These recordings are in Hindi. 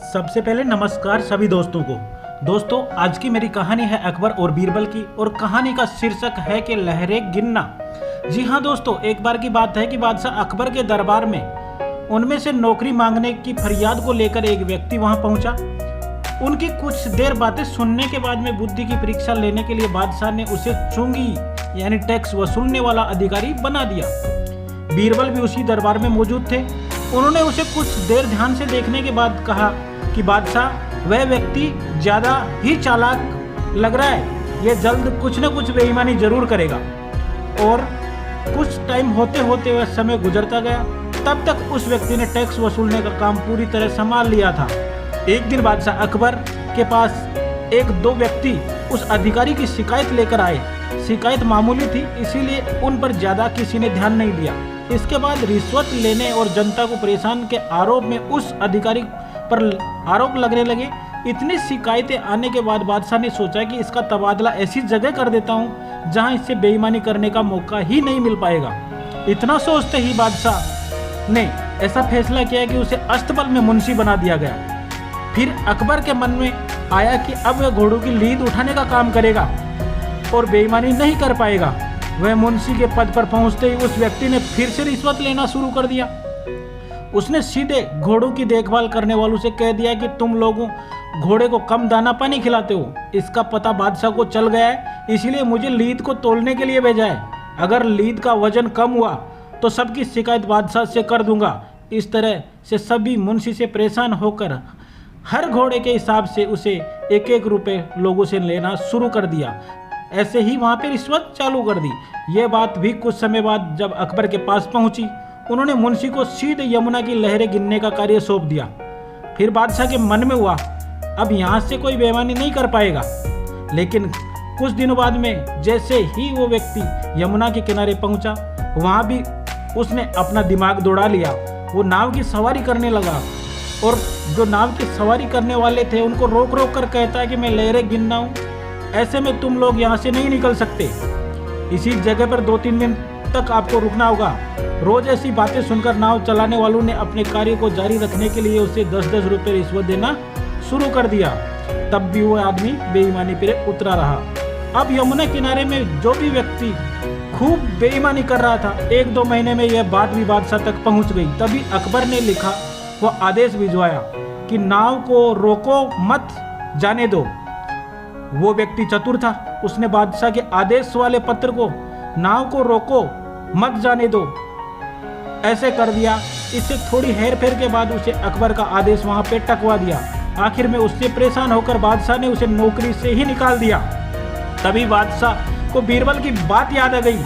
सबसे पहले नमस्कार सभी दोस्तों को। दोस्तों, आज की मेरी कहानी है अकबर और बीरबल की, और कहानी का शीर्षक है कि लहरें गिनना। जी हाँ दोस्तों, एक बार की बात है कि बादशाह अकबर के दरबार में उनमें से नौकरी मांगने की फरियाद को लेकर एक व्यक्ति वहां पहुंचा। उनकी कुछ देर बातें सुनने के बाद में बुद्धि की परीक्षा लेने के लिए बादशाह ने उसे चुंगी यानी टैक्स वसूलने वाला अधिकारी बना दिया। बीरबल भी उसी दरबार में मौजूद थे। उन्होंने उसे कुछ देर ध्यान से देखने के बाद कहा कि बादशाह, वह व्यक्ति ज़्यादा ही चालाक लग रहा है, यह जल्द कुछ न कुछ बेईमानी जरूर करेगा। और कुछ टाइम होते होते वह समय गुजरता गया। तब तक उस व्यक्ति ने टैक्स वसूलने का काम पूरी तरह संभाल लिया था। एक दिन बादशाह अकबर के पास एक दो व्यक्ति उस अधिकारी की शिकायत लेकर आए। शिकायत मामूली थी, इसीलिए उन पर ज़्यादा किसी ने ध्यान नहीं दिया। इसके बाद रिश्वत लेने और जनता को परेशान के आरोप में उस अधिकारी पर आरोप लगने लगे। इतनी शिकायतें आने के बाद बादशाह ने सोचा कि इसका तबादला ऐसी जगह कर देता हूँ जहाँ इससे बेईमानी करने का मौका ही नहीं मिल पाएगा। इतना सोचते ही बादशाह ने ऐसा फैसला किया कि उसे अस्तबल में मुंशी बना दिया गया। फिर अकबर के मन में आया कि अब वह घोड़ों की लीद उठाने का काम करेगा और बेईमानी नहीं कर पाएगा। वह मुंशी के पद पर पहुंचते ही उस व्यक्ति ने फिर से रिश्वत लेना शुरू कर दिया। उसने सीधे घोड़ों की देखभाल करने वालों से कह दिया कि तुम लोगों घोड़े को कम दाना पानी खिलाते हो। इसका पता बादशाह को चल गया है, इसीलिए मुझे लीद को तोलने के लिए भेजा है। अगर लीद का वजन कम हुआ तो सबकी शिकायत बादशाह से कर दूंगा। इस तरह से सभी मुंशी से परेशान होकर हर घोड़े के हिसाब से उसे एक एक रुपए लोगों से लेना शुरू कर दिया। ऐसे ही वहाँ पे रिश्वत चालू कर दी। यह बात भी कुछ समय बाद जब अकबर के पास पहुंची, उन्होंने मुंशी को सीधे यमुना की लहरें गिनने का कार्य सौंप दिया। फिर बादशाह के मन में हुआ, अब यहाँ से कोई बेईमानी नहीं कर पाएगा। लेकिन कुछ दिनों बाद में जैसे ही वो व्यक्ति यमुना के किनारे पहुंचा, वहाँ भी उसने अपना दिमाग दौड़ा लिया। वो नाव की सवारी करने लगा और जो नाव की सवारी करने वाले थे उनको रोक रोक कर कहता है कि मैं लहरें गिनना हूँ, ऐसे में तुम लोग यहाँ से नहीं निकल सकते। इसी जगह पर 2-3 दिन तक आपको रुकना होगा। रोज ऐसी बातें सुनकर नाव चलाने वालों ने अपने कार्य को जारी रखने के लिए उसे 10-10 रुपये रिश्वत देना शुरू कर दिया। तब भी वो आदमी बेईमानी पर उतरा रहा। अब यमुना किनारे में जो भी व्यक्ति खूब बेईमानी कर रहा था, 1-2 महीने में यह बात भी बादशाह तक पहुँच गई। तभी अकबर ने लिखा वो आदेश भिजवाया कि नाव को रोको मत जाने दो। वो व्यक्ति चतुर था, उसने बादशाह के आदेश वाले पत्र को नाव को रोको मत जाने दो ऐसे कर दिया। इससे थोड़ी हेर फेर के बाद उसे अकबर का आदेश वहां पे टकवा दिया। आखिर में उससे परेशान होकर बादशाह ने उसे नौकरी से ही निकाल दिया। तभी बादशाह को बीरबल की बात याद आ गई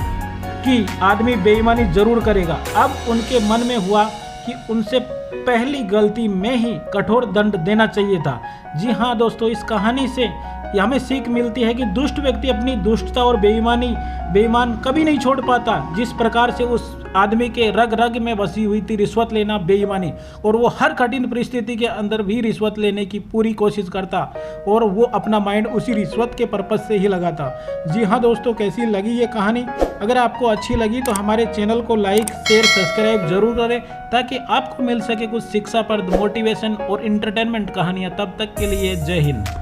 कि आदमी बेईमानी जरूर करेगा। अब उनके मन में हुआ कि उनसे पहली गलती में ही कठोर दंड देना चाहिए था। जी हाँ दोस्तों, इस कहानी से हमें सीख मिलती है कि दुष्ट व्यक्ति अपनी दुष्टता और बेईमान कभी नहीं छोड़ पाता। जिस प्रकार से उस आदमी के रग रग में बसी हुई थी रिश्वत लेना, बेईमानी, और वो हर कठिन परिस्थिति के अंदर भी रिश्वत लेने की पूरी कोशिश करता और वो अपना माइंड उसी रिश्वत के पर्पज से ही लगाता। जी हाँ दोस्तों, कैसी लगी ये कहानी? अगर आपको अच्छी लगी तो हमारे चैनल को लाइक, शेयर, सब्सक्राइब जरूर करें ताकि आपको मिल सके कुछ शिक्षाप्रद, मोटिवेशन और इंटरटेनमेंट कहानियाँ। तब तक के लिए जय हिंद।